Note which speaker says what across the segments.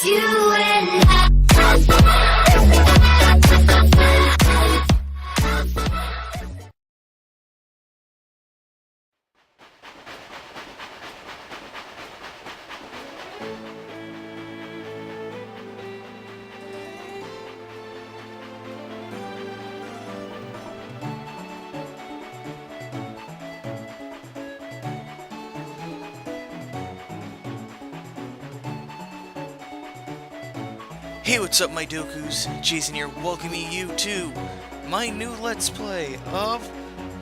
Speaker 1: It's you and I.
Speaker 2: Hey, what's up, my dokus? Jason here, welcoming you to my new Let's Play of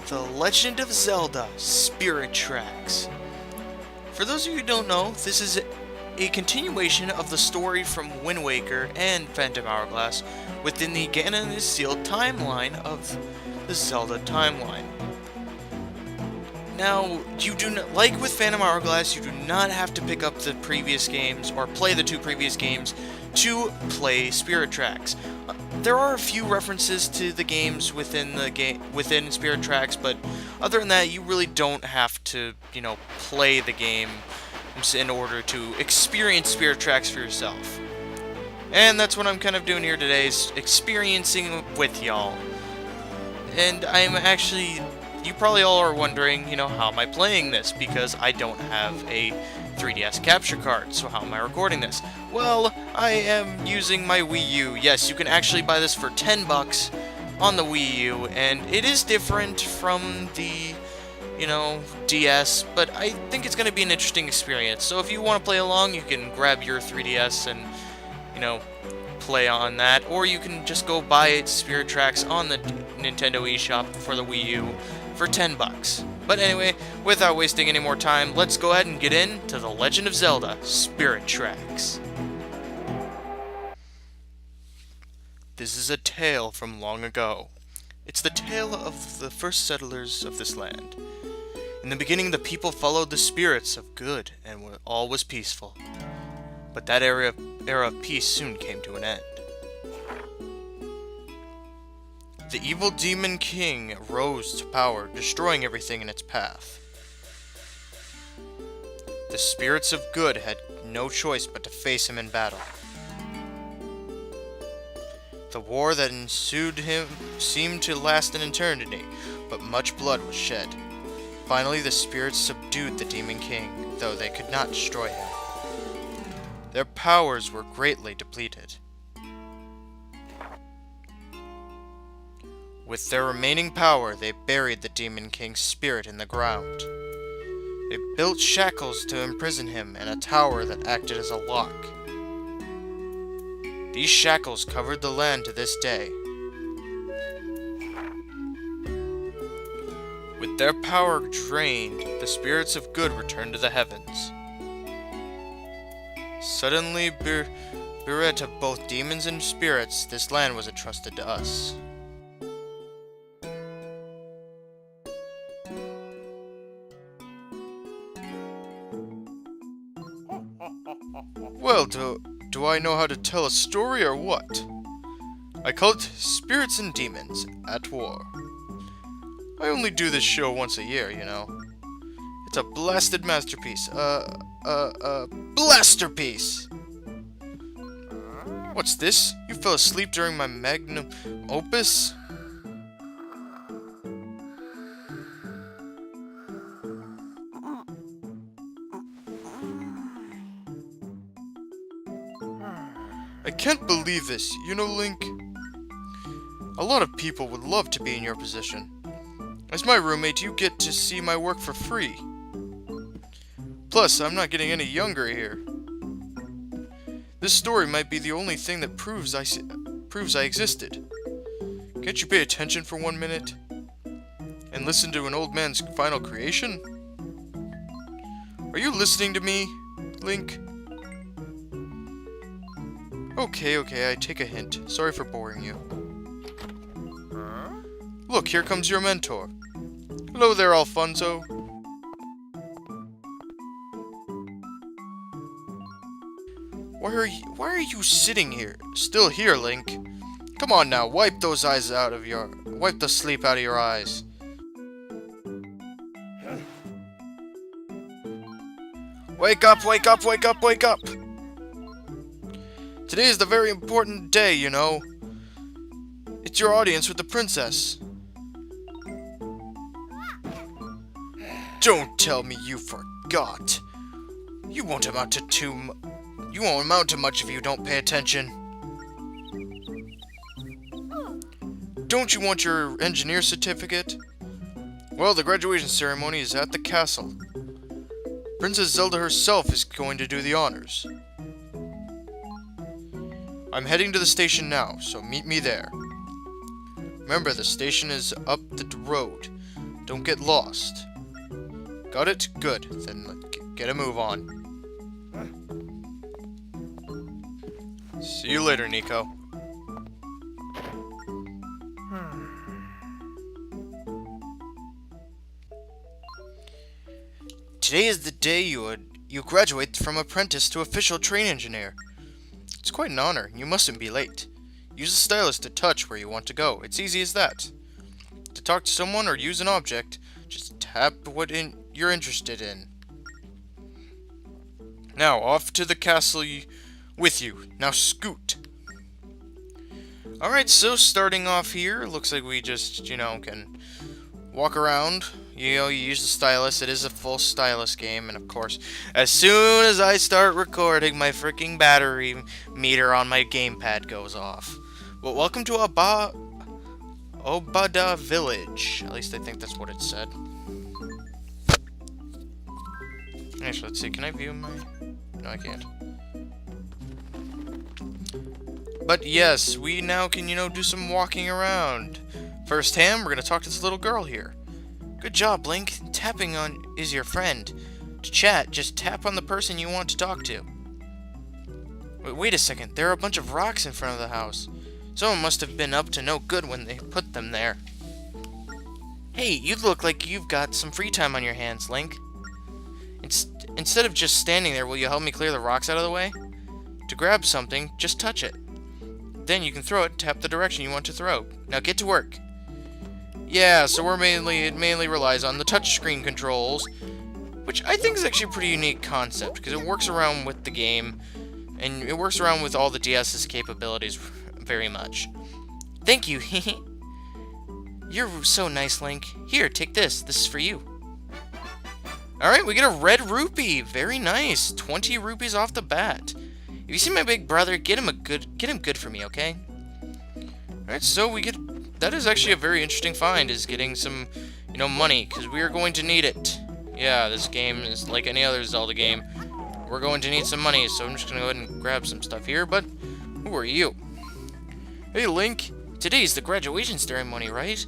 Speaker 2: The Legend of Zelda Spirit Tracks. For those of you who don't know, this is a continuation of the story from Wind Waker and Phantom Hourglass within the Ganon is Sealed timeline of the Zelda timeline. Now, you do not, like with Phantom Hourglass, you do not have to pick up the previous games or play the two previous games to play Spirit Tracks. There are a few references to the games within Spirit Tracks, but other than that, you really don't have to, play the game in order to experience Spirit Tracks for yourself. And that's what I'm kind of doing here today, is experiencing with y'all. And I'm actually, you probably all are wondering, how am I playing this? Because I don't have a 3DS capture card, so how am I recording this? Well, I am using my Wii U. Yes, you can actually buy this for 10 bucks on the Wii U, and it is different from the, DS, but I think it's going to be an interesting experience. So if you want to play along, you can grab your 3DS and, play on that, or you can just go buy Spirit Tracks on the Nintendo eShop for the Wii U for 10 bucks. But anyway, without wasting any more time, let's go ahead and get into The Legend of Zelda Spirit Tracks. This is a tale from long ago. It's the tale of the first settlers of this land. In the beginning, the people followed the spirits of good, and all was peaceful. But that era of peace soon came to an end. The evil demon king rose to power, destroying everything in its path. The spirits of good had no choice but to face him in battle. The war that ensued seemed to last an eternity, but much blood was shed. Finally, the spirits subdued the demon king, though they could not destroy him. Their powers were greatly depleted. With their remaining power, they buried the Demon King's spirit in the ground. They built shackles to imprison him and a tower that acted as a lock. These shackles covered the land to this day. With their power drained, the spirits of good returned to the heavens. Suddenly, bereft of both demons and spirits, this land was entrusted to us. Well, do I know how to tell a story or what? I call it Spirits and Demons at War. I only do this show once a year, It's a blasted masterpiece. Blasterpiece! What's this? You fell asleep during my magnum opus? I can't believe this. Link, a lot of people would love to be in your position. As my roommate, you get to see my work for free. Plus, I'm not getting any younger here. This story might be the only thing that proves I existed. Can't you pay attention for 1 minute? And listen to an old man's final creation? Are you listening to me, Link? Okay, I take a hint. Sorry for boring you. Look, here comes your mentor. Hello there, Alfonso. Why are you sitting here? Still here, Link. Come on now, wipe the sleep out of your eyes. Wake up, wake up, wake up, wake up! Today is the very important day, you know. It's your audience with the princess. Don't tell me you forgot. You won't amount to much if you don't pay attention. Don't you want your engineer certificate? Well, the graduation ceremony is at the castle. Princess Zelda herself is going to do the honors. I'm heading to the station now, so meet me there. Remember, the station is up the road. Don't get lost. Got it? Good. Then get a move on. See you later, Nico. Today is the day you graduate from apprentice to official train engineer. It's quite an honor. You mustn't be late. Use the stylus to touch where you want to go. It's easy as that. To talk to someone or use an object, just tap what you're interested in. Now, off to the castle with you. Now scoot. Alright, so starting off here, looks like we just, can walk around. You use the stylus. It is a full stylus game, and of course, as soon as I start recording, my freaking battery meter on my gamepad goes off. But welcome to Obada Village. At least I think that's what it said. Actually, let's see. Can I view my... No, I can't. But yes, we now can, do some walking around. First hand, we're going to talk to this little girl here. Good job, Link. Tapping on is your friend. To chat, just tap on the person you want to talk to. Wait a second. There are a bunch of rocks in front of the house. Someone must have been up to no good when they put them there. Hey, you look like you've got some free time on your hands, Link. Instead of just standing there, will you help me clear the rocks out of the way? To grab something, just touch it. Then you can throw it, tap the direction you want to throw. Now get to work. Yeah, so it mainly relies on the touchscreen controls, which I think is actually a pretty unique concept, because it works around with the game, and it works around with all the DS's capabilities very much. Thank you. You're so nice, Link. Here, take this. This is for you. Alright, we get a red rupee. Very nice. 20 rupees off the bat. If you see my big brother, get him good for me, okay? Alright, so we get... That is actually a very interesting find, is getting some, money, because we are going to need it. Yeah, this game is like any other Zelda game. We're going to need some money, so I'm just going to go ahead and grab some stuff here, but who are you? Hey, Link. Today's the graduation ceremony, right?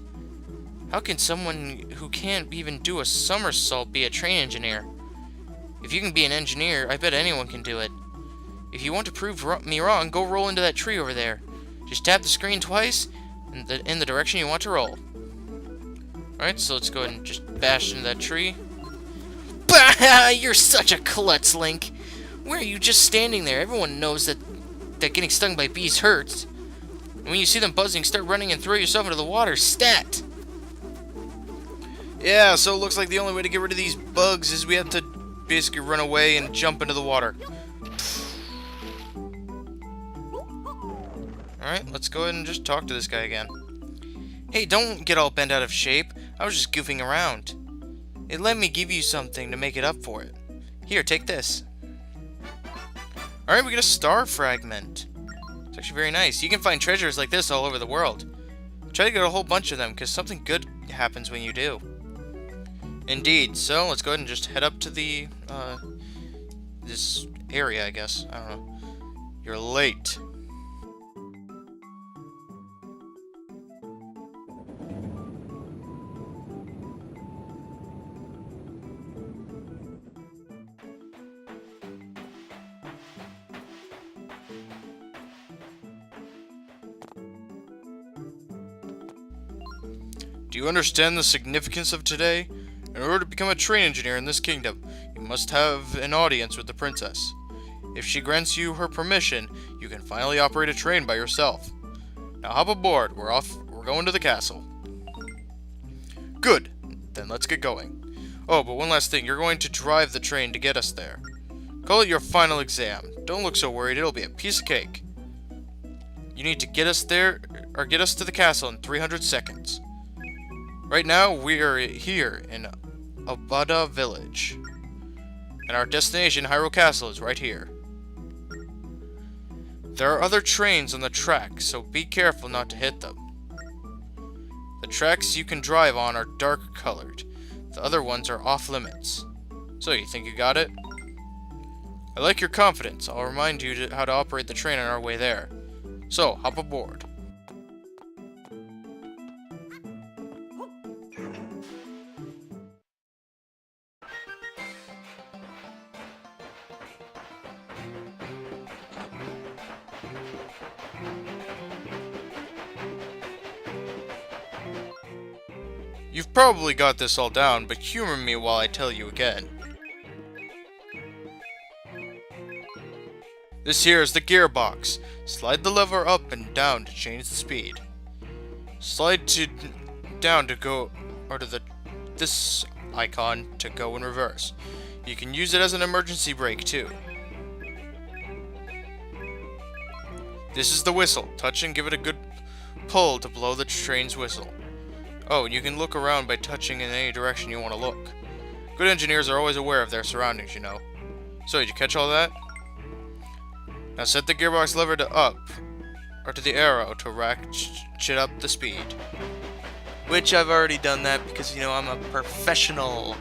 Speaker 2: How can someone who can't even do a somersault be a train engineer? If you can be an engineer, I bet anyone can do it. If you want to prove me wrong, go roll into that tree over there. Just tap the screen twice in the direction you want to roll. Alright, so let's go ahead and just bash into that tree. Bah! You're such a klutz, Link. Where are you just standing there? Everyone knows that getting stung by bees hurts. And when you see them buzzing, start running and throw yourself into the water. Stat! Yeah, so it looks like the only way to get rid of these bugs is we have to basically run away and jump into the water. Alright, let's go ahead and just talk to this guy again. Hey, don't get all bent out of shape. I was just goofing around. It let me give you something to make it up for it. Here, take this. Alright, we get a star fragment. It's actually very nice. You can find treasures like this all over the world. Try to get a whole bunch of them, because something good happens when you do. Indeed. So, let's go ahead and just head up to the, this area, I guess. I don't know. You're late. Do you understand the significance of today? In order to become a train engineer in this kingdom, you must have an audience with the princess. If she grants you her permission, you can finally operate a train by yourself. Now hop aboard, we're going to the castle. Good, then let's get going. Oh, but one last thing, you're going to drive the train to get us there. Call it your final exam. Don't look so worried, it'll be a piece of cake. You need to get us there, or get us to the castle in 300 seconds. Right now, we are here in Abada Village. And our destination, Hyrule Castle, is right here. There are other trains on the track, so be careful not to hit them. The tracks you can drive on are dark colored. The other ones are off limits. So, you think you got it? I like your confidence. I'll remind you how to operate the train on our way there. So, hop aboard. You've probably got this all down, but humor me while I tell you again. This here is the gearbox. Slide the lever up and down to change the speed. Slide down to go, or to this icon to go in reverse. You can use it as an emergency brake too. This is the whistle. Touch and give it a good pull to blow the train's whistle. Oh, and you can look around by touching in any direction you want to look. Good engineers are always aware of their surroundings, you know. So, did you catch all that? Now set the gearbox lever to up, or to the arrow to ratchet up the speed. Which I've already done that because, you know, I'm a professional.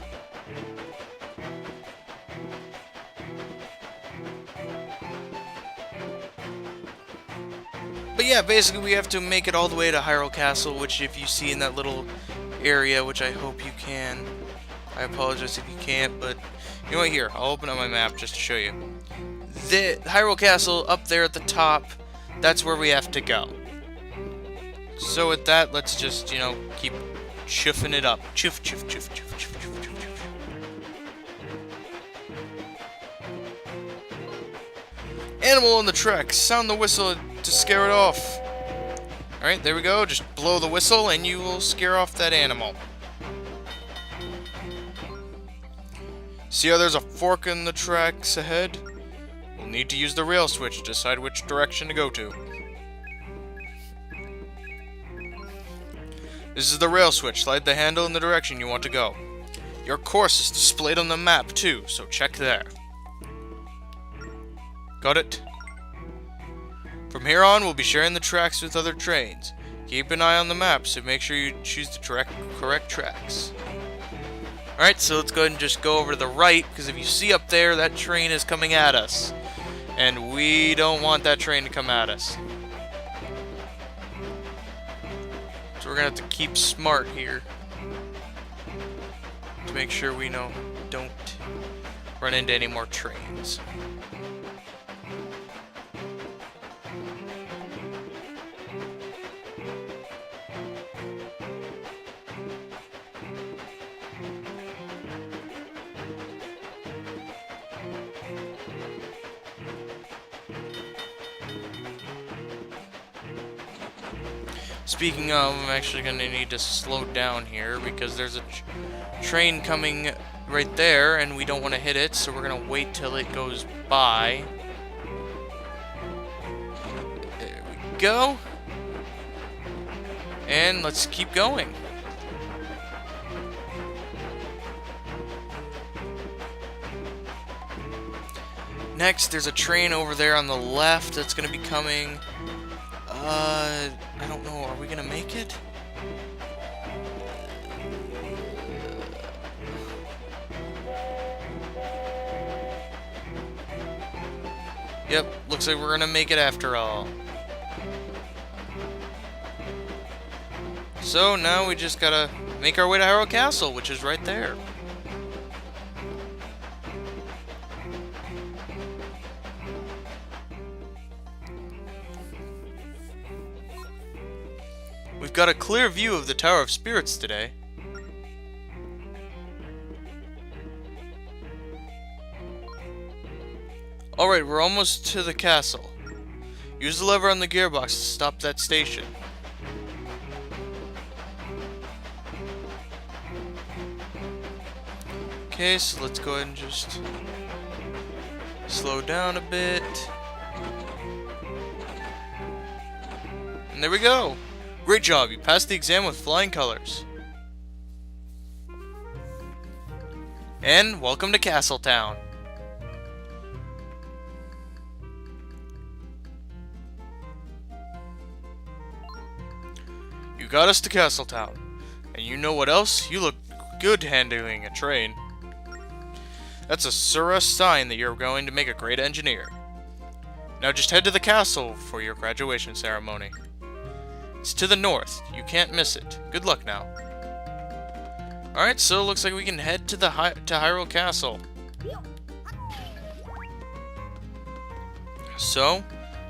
Speaker 2: But yeah, basically we have to make it all the way to Hyrule Castle, which if you see in that little area, which I hope you can. I apologize if you can't, but you know what, here, I'll open up my map just to show you. The Hyrule Castle up there at the top, that's where we have to go. So with that, let's just, you know, keep chuffing it up. Chuff, chuff, chuff, chuff, chuff, chuff, chuff, chuff. Animal on the track, sound the whistle to scare it off. Alright, there we go. Just blow the whistle and you will scare off that animal. See how there's a fork in the tracks ahead? We'll need to use the rail switch to decide which direction to go to. This is the rail switch. Slide the handle in the direction you want to go. Your course is displayed on the map too, so check there. Got it? From here on, we'll be sharing the tracks with other trains. Keep an eye on the map, so make sure you choose the correct tracks. Alright, so let's go ahead and just go over to the right, because if you see up there, that train is coming at us. And we don't want that train to come at us. So we're going to have to keep smart here. To make sure we don't run into any more trains. Speaking of, I'm actually going to need to slow down here because there's a train coming right there and we don't want to hit it, so we're going to wait till it goes by. There we go. And let's keep going. Next, there's a train over there on the left that's going to be coming. I don't know. Are we gonna make it? Yep, looks like we're gonna make it after all. So now we just gotta make our way to Hyrule Castle, which is right there. We've got a clear view of the Tower of Spirits today. Alright, we're almost to the castle. Use the lever on the gearbox to stop that station. Okay, so let's go ahead and just slow down a bit. And there we go! Great job, you passed the exam with flying colors. And welcome to Castle Town. You got us to Castle Town. And you know what else? You look good handling a train. That's a sure sign that you're going to make a great engineer. Now just head to the castle for your graduation ceremony. It's to the north. You can't miss it. Good luck now. Alright, so it looks like we can head to the Hyrule Castle. So,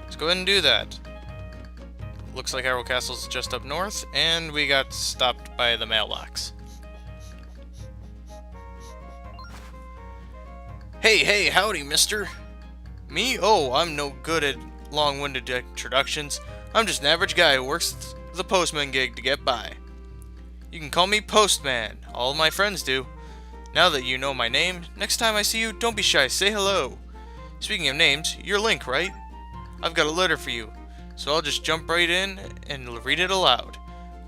Speaker 2: let's go ahead and do that. Looks like Hyrule Castle's just up north, and we got stopped by the mailbox. Hey, howdy, mister. Me? Oh, I'm no good at long-winded introductions. I'm just an average guy who works the postman gig to get by. You can call me Postman. All my friends do. Now that you know my name, next time I see you, don't be shy, say hello. Speaking of names, you're Link, right? I've got a letter for you, so I'll just jump right in and read it aloud.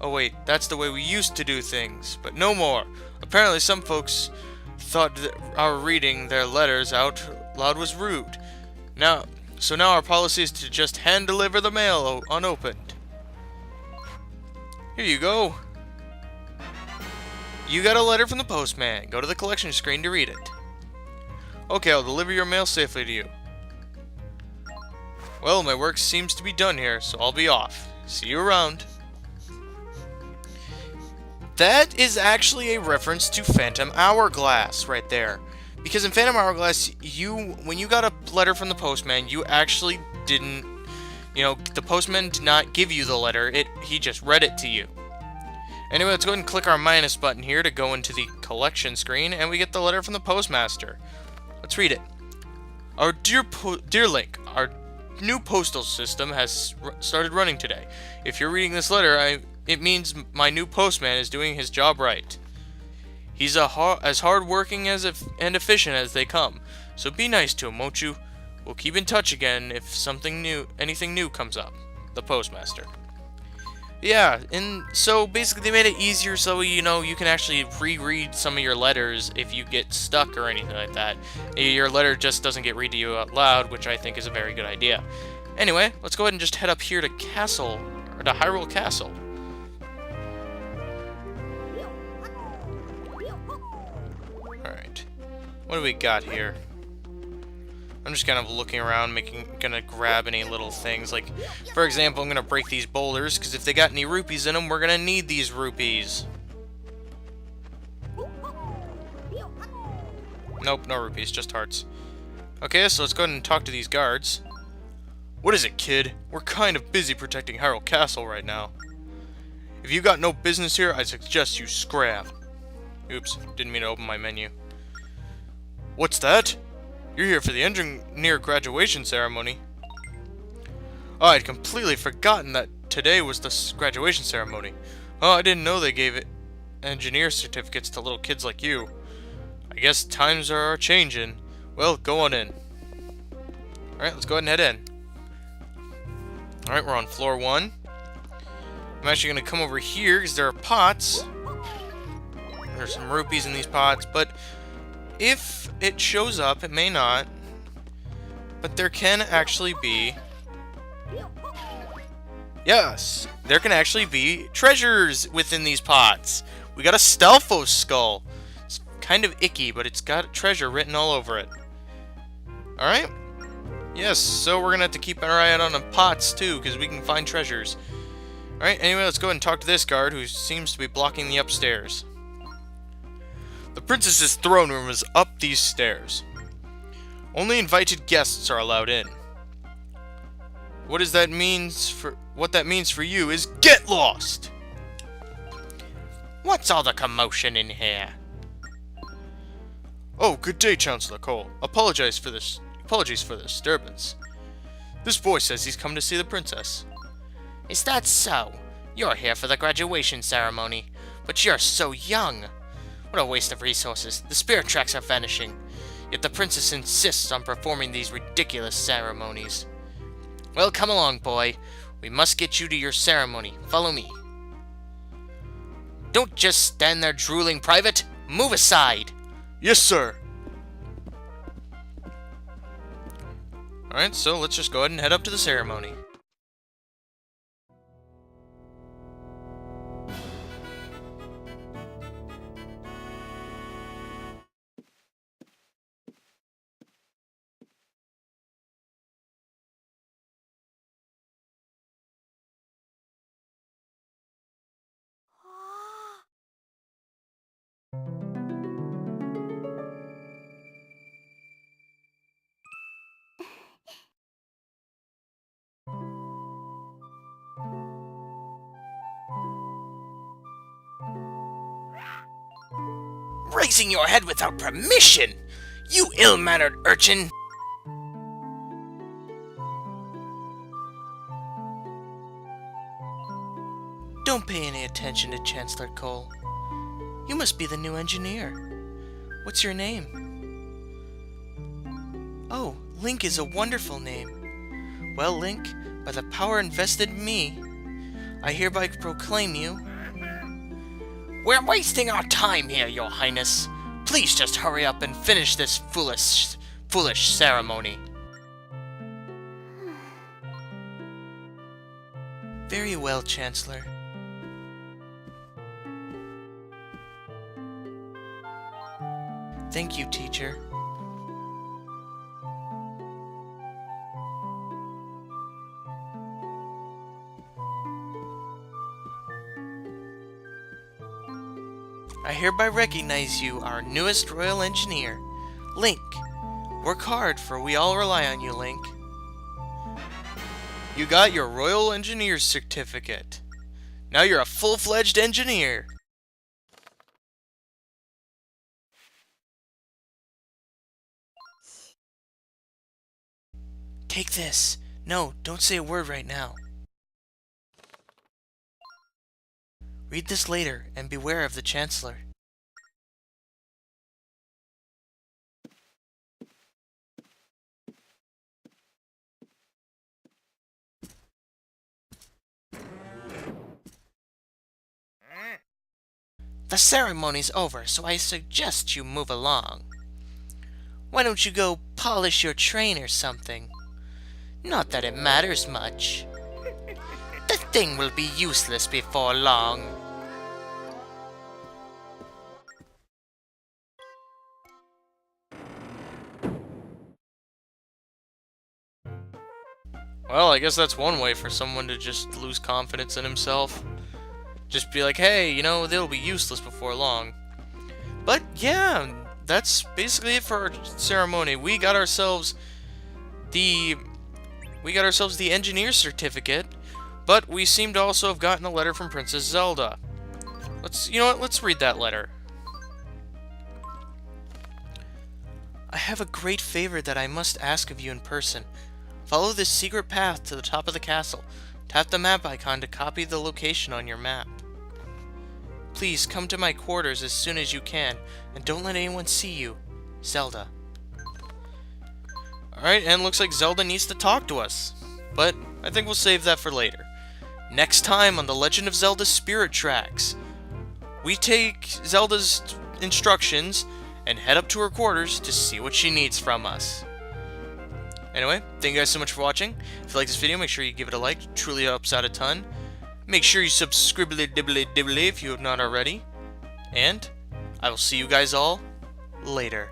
Speaker 2: Oh wait, that's the way we used to do things, but no more. Apparently some folks thought that our reading their letters out loud was rude. So now our policy is to just hand-deliver the mail unopened. Here you go. You got a letter from the postman. Go to the collection screen to read it. Okay, I'll deliver your mail safely to you. Well, my work seems to be done here, so I'll be off. See you around. That is actually a reference to Phantom Hourglass right there. Because in Phantom Hourglass, when you got a letter from the postman, you actually didn't, the postman did not give you the letter, he just read it to you. Anyway, let's go ahead and click our minus button here to go into the collection screen, and we get the letter from the postmaster. Let's read it. Our dear Link, our new postal system has started running today. If you're reading this letter, it means my new postman is doing his job right. He's as hard-working and efficient as they come, so be nice to him, won't you? We'll keep in touch again if anything new comes up. The postmaster. Yeah, and so basically they made it easier so you can actually reread some of your letters if you get stuck or anything like that. Your letter just doesn't get read to you out loud, which I think is a very good idea. Anyway, let's go ahead and just head up here to Hyrule Castle. Alright, what do we got here? I'm just kind of looking around, gonna grab any little things. Like, for example, I'm gonna break these boulders, because if they got any rupees in them, we're gonna need these rupees. Nope, no rupees, just hearts. Okay, so let's go ahead and talk to these guards. What is it, kid? We're kind of busy protecting Hyrule Castle right now. If you got no business here, I suggest you scrap. Oops, didn't mean to open my menu. What's that? You're here for the engineer graduation ceremony. Oh, I'd completely forgotten that today was the graduation ceremony. Oh, I didn't know they gave engineer certificates to little kids like you. I guess times are changing. Well, go on in. Alright, let's go ahead and head in. Alright, we're on floor 1. I'm actually going to come over here because there are pots. There's some rupees in these pots, but if it shows up, it may not, but there can actually be, yes, there can actually be treasures within these pots. We got a Stelphos skull. It's kind of icky, but it's got treasure written all over it. Alright? Yes, so we're gonna have to keep our eye out on the pots too, because we can find treasures. Alright, anyway, let's go ahead and talk to this guard who seems to be blocking the upstairs. The princess's throne room is up these stairs. Only invited guests are allowed in. What that means for you is get lost! What's all the commotion in here? Oh, good day, Chancellor Cole. Apologies for the disturbance. This boy says he's come to see the princess. Is that so? You're here for the graduation ceremony, but you're so young. What a waste of resources. The spirit tracks are vanishing. Yet the princess insists on performing these ridiculous ceremonies. Well, come along, boy. We must get you to your ceremony. Follow me. Don't just stand there drooling, Private. Move aside. Yes, sir. Alright, so let's just go ahead and head up to the ceremony. Raising your head without permission! You ill-mannered urchin! Don't pay any attention to Chancellor Cole. You must be the new engineer. What's your name? Oh, Link is a wonderful name. Well, Link, by the power invested in me, I hereby proclaim you... We're wasting our time here, Your Highness. Please just hurry up and finish this foolish ceremony. Very well, Chancellor. Thank you, teacher. I hereby recognize you, our newest royal engineer, Link. Work hard, for we all rely on you, Link. You got your Royal Engineer's certificate. Now you're a full-fledged engineer. Take this. No, don't say a word right now. Read this later, and beware of the Chancellor. The ceremony's over, so I suggest you move along. Why don't you go polish your train or something? Not that it matters much. The thing will be useless before long. Well, I guess that's one way for someone to just lose confidence in himself. Just be like, hey, you know, they'll be useless before long. But yeah, that's basically it for our ceremony. We got ourselves the engineer certificate, but we seem to also have gotten a letter from Princess Zelda. Let's read that letter. I have a great favor that I must ask of you in person. Follow this secret path to the top of the castle. Tap the map icon to copy the location on your map. Please come to my quarters as soon as you can, and don't let anyone see you. Zelda. Alright, and looks like Zelda needs to talk to us. But I think we'll save that for later. Next time on The Legend of Zelda Spirit Tracks, we take Zelda's instructions and head up to her quarters to see what she needs from us. Anyway, thank you guys so much for watching. If you like this video, make sure you give it a like. It truly helps out a ton. Make sure you subscribe if you have not already. And I will see you guys all later.